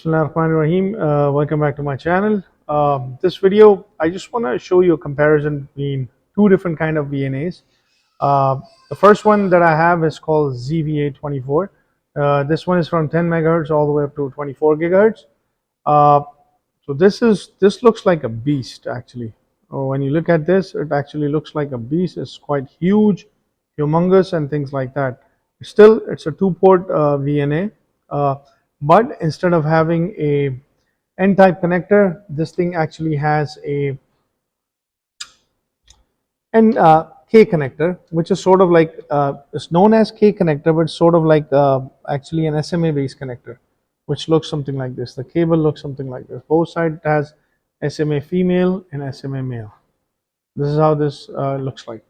Bismillahirrahmanirrahim. Welcome back to my channel. This video, I just want to show you a comparison between two different kind of VNAs. The first one that I have is called ZVA24. This one is from 10 megahertz all the way up to 24 gigahertz. So this looks like a beast actually. When you look at this, it actually looks like a beast. It's quite huge, humongous, and things like that. Still, it's a two-port VNA. But instead of having a N-type connector, this thing actually has a K connector, which is sort of like it's known as K connector, but it's sort of like actually an SMA based connector, which looks something like this. The cable looks something like this. Both sides has SMA female and SMA male. This is how this looks like.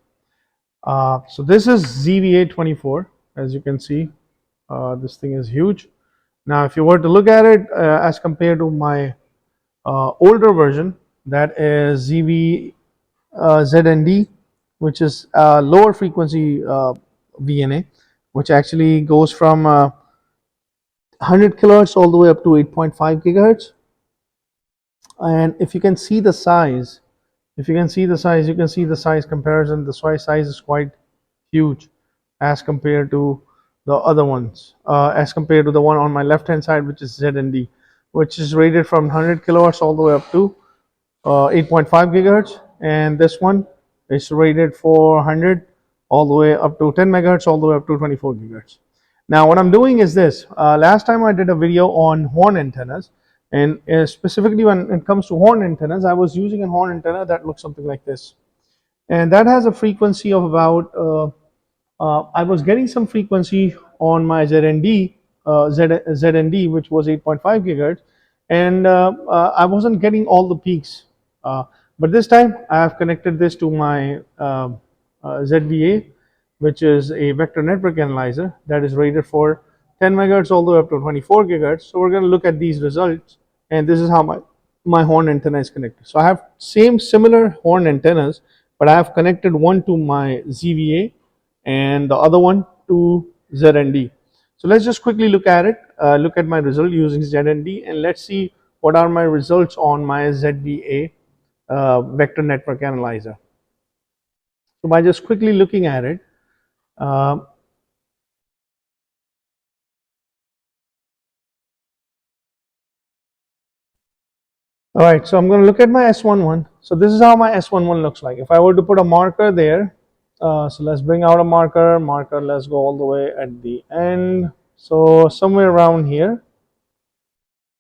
So this is ZVA24. As you can see, this thing is huge. Now, if you were to look at it as compared to my older version, that is ZVA ZND, which is lower frequency VNA, which actually goes from 100 kilohertz all the way up to 8.5 gigahertz. And if you can see the size, you can see the size comparison. The size is quite huge as compared to the other ones, as compared to the one on my left hand side, which is ZND, which is rated from 100 kilohertz all the way up to 8.5 gigahertz, and this one is rated for 100 all the way up to 10 megahertz all the way up to 24 gigahertz. Now what I'm doing is this. Last time I did a video on horn antennas, and specifically when it comes to horn antennas, I was using a horn antenna that looks something like this, and that has a frequency of about I was getting some frequency on my ZND, which was 8.5 gigahertz, and I wasn't getting all the peaks. But this time I have connected this to my ZVA, which is a vector network analyzer that is rated for 10 megahertz all the way up to 24 gigahertz. So we're going to look at these results, and this is how my horn antenna is connected. So I have similar horn antennas, but I have connected one to my ZVA and the other one to ZND. So let's just quickly look at it, look at my result using ZND, and let's see what are my results on my ZVA vector network analyzer. So by just quickly looking at it, all right, so I'm going to look at my S11. So this is how my S11 looks like. If I were to put a marker there, so let's bring out a marker, let's go all the way at the end. So somewhere around here.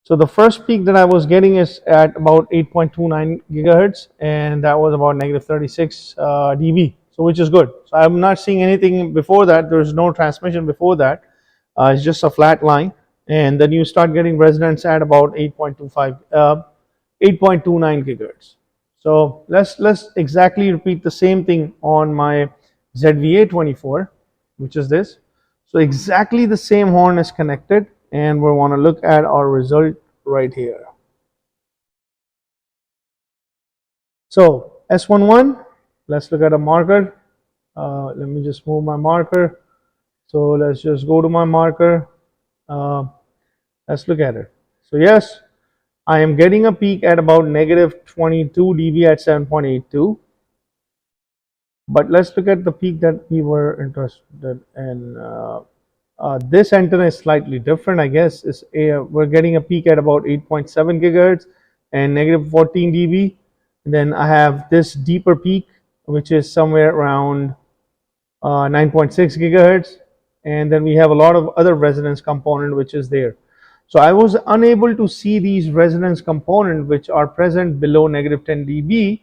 So the first peak that I was getting is at about 8.29 gigahertz, and that was about negative 36 dB, so which is good. So I'm not seeing anything before that. There's no transmission before that. It's just a flat line, and then you start getting resonance at about 8.29 gigahertz. So let's exactly repeat the same thing on my ZVA24, which is this. So exactly the same horn is connected, and we want to look at our result right here. So S11, let's look at a marker. Let me just move my marker. So let's just go to my marker. Let's look at it. So yes, I am getting a peak at about negative 22 dB at 7.82. But let's look at the peak that we were interested in. This antenna is slightly different, I guess. We're getting a peak at about 8.7 gigahertz and negative 14 dB. And then I have this deeper peak, which is somewhere around 9.6 gigahertz. And then we have a lot of other resonance component which is there. So I was unable to see these resonance components which are present below negative 10 dB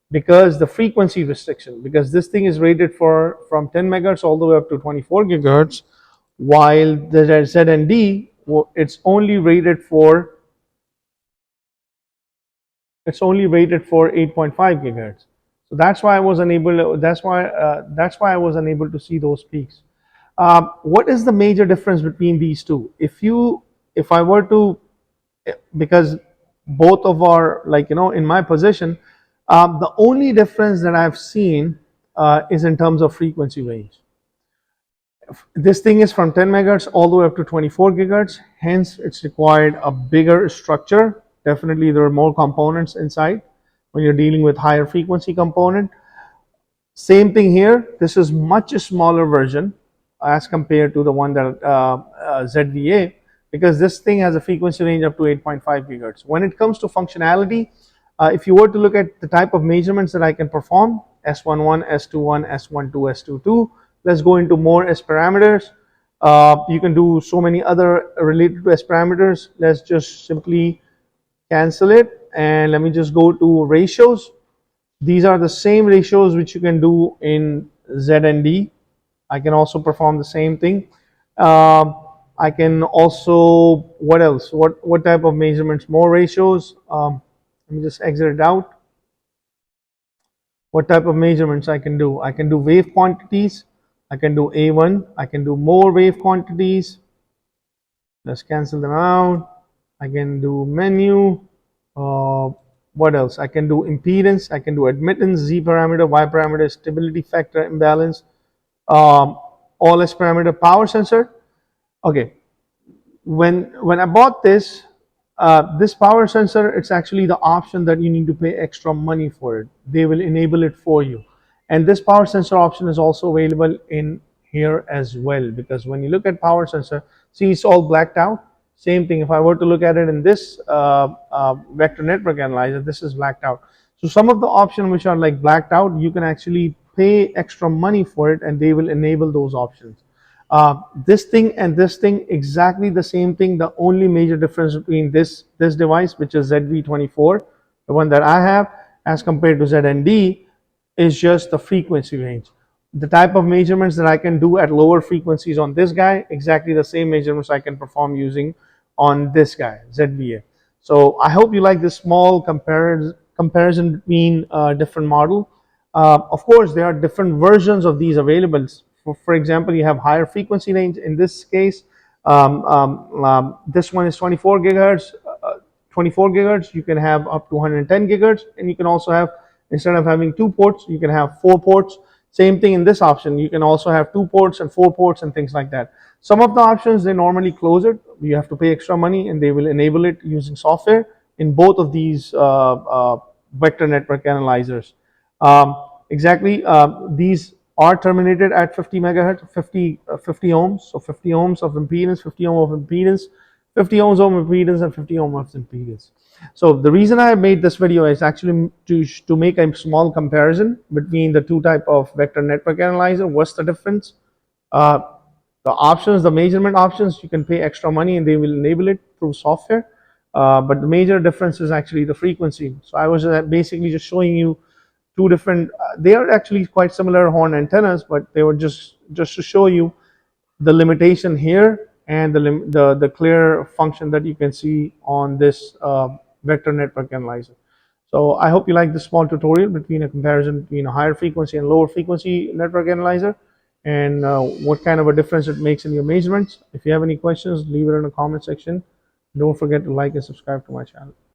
because the frequency restriction, because this thing is rated for from 10 megahertz all the way up to 24 gigahertz, while the ZND, it's only rated for 8.5 gigahertz. So that's why I was unable to, that's why I was unable to see those peaks. What is the major difference between these two? If I were to, because both of our, like, in my position, the only difference that I've seen is in terms of frequency range. This thing is from 10 megahertz all the way up to 24 gigahertz. Hence, it's required a bigger structure. Definitely, there are more components inside when you're dealing with higher frequency component. Same thing here. This is much smaller version as compared to the one that ZVA, because this thing has a frequency range up to 8.5 gigahertz. When it comes to functionality, if you were to look at the type of measurements that I can perform, S11, S21, S12, S22, let's go into more S parameters. You can do so many other related to S parameters. Let's just simply cancel it, and let me just go to ratios. These are the same ratios which you can do in ZND. I can also perform the same thing. I can also, what else? What type of measurements? More ratios. Let me just exit it out. What type of measurements I can do? I can do wave quantities. I can do A1. I can do more wave quantities. Let's cancel them out. I can do menu. What else? I can do impedance. I can do admittance, Z parameter, Y parameter, stability factor, imbalance, all S parameter, power sensor. Okay, when I bought this, this power sensor, it's actually the option that you need to pay extra money for it. They will enable it for you. And this power sensor option is also available in here as well, because when you look at power sensor, see, it's all blacked out. Same thing, if I were to look at it in this vector network analyzer, this is blacked out. So some of the options which are like blacked out, you can actually pay extra money for it, and they will enable those options. This thing and this thing, exactly the same thing. The only major difference between this device, which is ZV24, the one that I have, as compared to ZND, is just the frequency range. The type of measurements that I can do at lower frequencies on this guy, exactly the same measurements I can perform using on this guy, ZVA. So I hope you like this small comparison between different model. Of course, there are different versions of these available. For example, you have higher frequency range. In this case, this one is 24 gigahertz. 24 gigahertz, you can have up to 110 gigahertz, and you can also have, instead of having 2 ports, you can have 4 ports. Same thing in this option, you can also have 2 ports and 4 ports and things like that. Some of the options, they normally close it. You have to pay extra money, and they will enable it using software in both of these vector network analyzers. Exactly, these are terminated at 50 megahertz, 50 ohms. So 50 ohms of impedance, 50 ohms of impedance, 50 ohms of impedance, and 50 ohms of impedance. So the reason I made this video is actually to make a small comparison between the two type of vector network analyzer. What's the difference? The options, the measurement options, you can pay extra money and they will enable it through software. But the major difference is actually the frequency. So I was basically just showing you two different, they are actually quite similar horn antennas, but they were just to show you the limitation here and the clear function that you can see on this vector network analyzer. So I hope you like this small tutorial between a comparison between a higher frequency and lower frequency network analyzer, and what kind of a difference it makes in your measurements. If you have any questions, leave it in the comment section. Don't forget to like and subscribe to my channel.